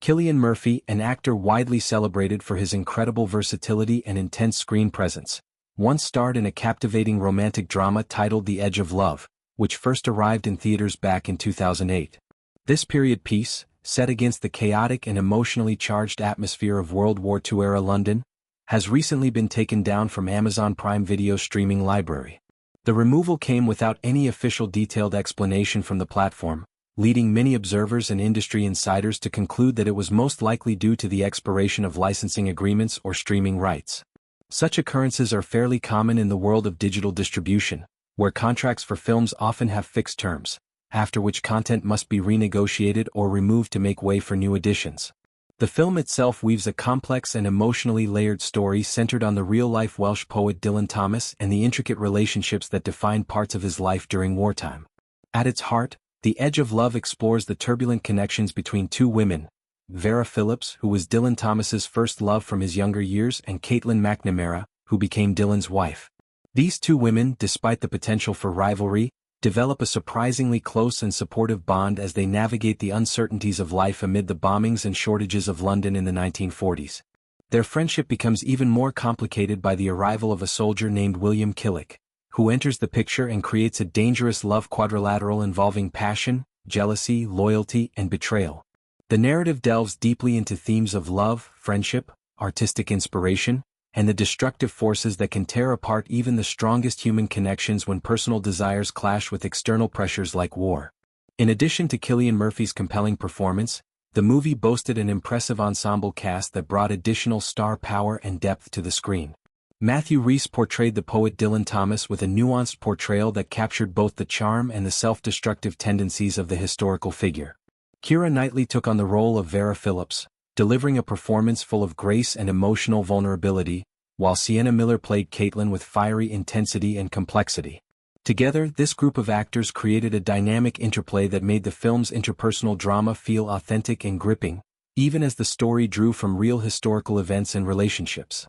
Cillian Murphy, an actor widely celebrated for his incredible versatility and intense screen presence, once starred in a captivating romantic drama titled The Edge of Love, which first arrived in theaters back in 2008. This period piece, set against the chaotic and emotionally charged atmosphere of World War II-era London, has recently been taken down from Amazon Prime Video's streaming library. The removal came without any official detailed explanation from the platform, leading many observers and industry insiders to conclude that it was most likely due to the expiration of licensing agreements or streaming rights. Such occurrences are fairly common in the world of digital distribution, where contracts for films often have fixed terms, after which content must be renegotiated or removed to make way for new additions. The film itself weaves a complex and emotionally layered story centered on the real-life Welsh poet Dylan Thomas and the intricate relationships that defined parts of his life during wartime. At its heart, The Edge of Love explores the turbulent connections between two women, Vera Phillips, who was Dylan Thomas's first love from his younger years, and Caitlin McNamara, who became Dylan's wife. These two women, despite the potential for rivalry, develop a surprisingly close and supportive bond as they navigate the uncertainties of life amid the bombings and shortages of London in the 1940s. Their friendship becomes even more complicated by the arrival of a soldier named William Killick, who enters the picture and creates a dangerous love quadrilateral involving passion, jealousy, loyalty, and betrayal. The narrative delves deeply into themes of love, friendship, artistic inspiration, and the destructive forces that can tear apart even the strongest human connections when personal desires clash with external pressures like war. In addition to Cillian Murphy's compelling performance, the movie boasted an impressive ensemble cast that brought additional star power and depth to the screen. Matthew Rhys portrayed the poet Dylan Thomas with a nuanced portrayal that captured both the charm and the self-destructive tendencies of the historical figure. Keira Knightley took on the role of Vera Phillips, delivering a performance full of grace and emotional vulnerability, while Sienna Miller played Caitlin with fiery intensity and complexity. Together, this group of actors created a dynamic interplay that made the film's interpersonal drama feel authentic and gripping, even as the story drew from real historical events and relationships.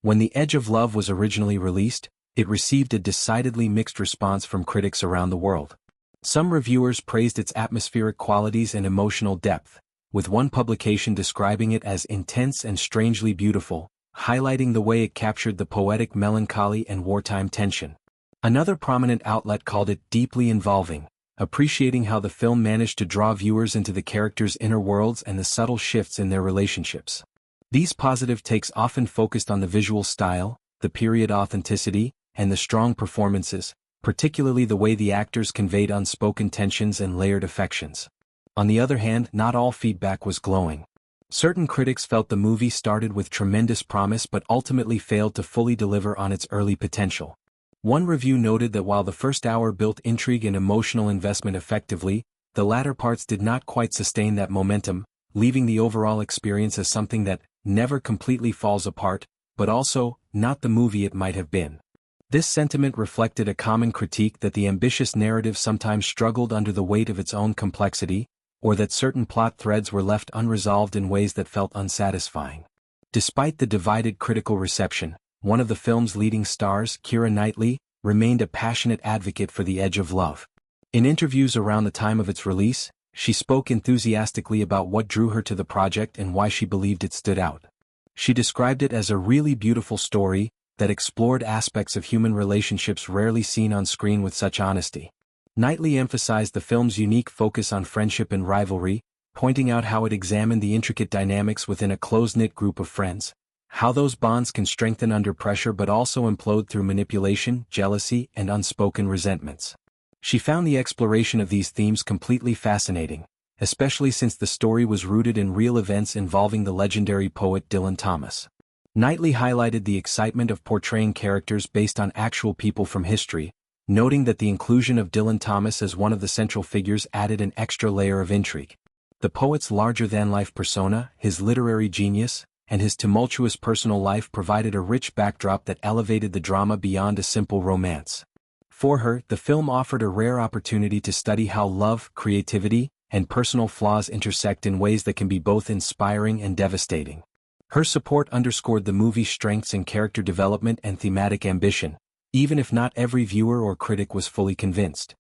When The Edge of Love was originally released, it received a decidedly mixed response from critics around the world. Some reviewers praised its atmospheric qualities and emotional depth, with one publication describing it as intense and strangely beautiful, highlighting the way it captured the poetic melancholy and wartime tension. Another prominent outlet called it deeply involving, appreciating how the film managed to draw viewers into the characters' inner worlds and the subtle shifts in their relationships. These positive takes often focused on the visual style, the period authenticity, and the strong performances, particularly the way the actors conveyed unspoken tensions and layered affections. On the other hand, not all feedback was glowing. Certain critics felt the movie started with tremendous promise but ultimately failed to fully deliver on its early potential. One review noted that while the first hour built intrigue and emotional investment effectively, the latter parts did not quite sustain that momentum, leaving the overall experience as something that never completely falls apart, but also not the movie it might have been. This sentiment reflected a common critique that the ambitious narrative sometimes struggled under the weight of its own complexity, or that certain plot threads were left unresolved in ways that felt unsatisfying. Despite the divided critical reception, one of the film's leading stars, Keira Knightley, remained a passionate advocate for The Edge of Love. In interviews around the time of its release, she spoke enthusiastically about what drew her to the project and why she believed it stood out. She described it as a really beautiful story that explored aspects of human relationships rarely seen on screen with such honesty. Knightley emphasized the film's unique focus on friendship and rivalry, pointing out how it examined the intricate dynamics within a close-knit group of friends, how those bonds can strengthen under pressure but also implode through manipulation, jealousy, and unspoken resentments. She found the exploration of these themes completely fascinating, especially since the story was rooted in real events involving the legendary poet Dylan Thomas. Knightley highlighted the excitement of portraying characters based on actual people from history, noting that the inclusion of Dylan Thomas as one of the central figures added an extra layer of intrigue. The poet's larger-than-life persona, his literary genius, and his tumultuous personal life provided a rich backdrop that elevated the drama beyond a simple romance. For her, the film offered a rare opportunity to study how love, creativity, and personal flaws intersect in ways that can be both inspiring and devastating. Her support underscored the movie's strengths in character development and thematic ambition, even if not every viewer or critic was fully convinced.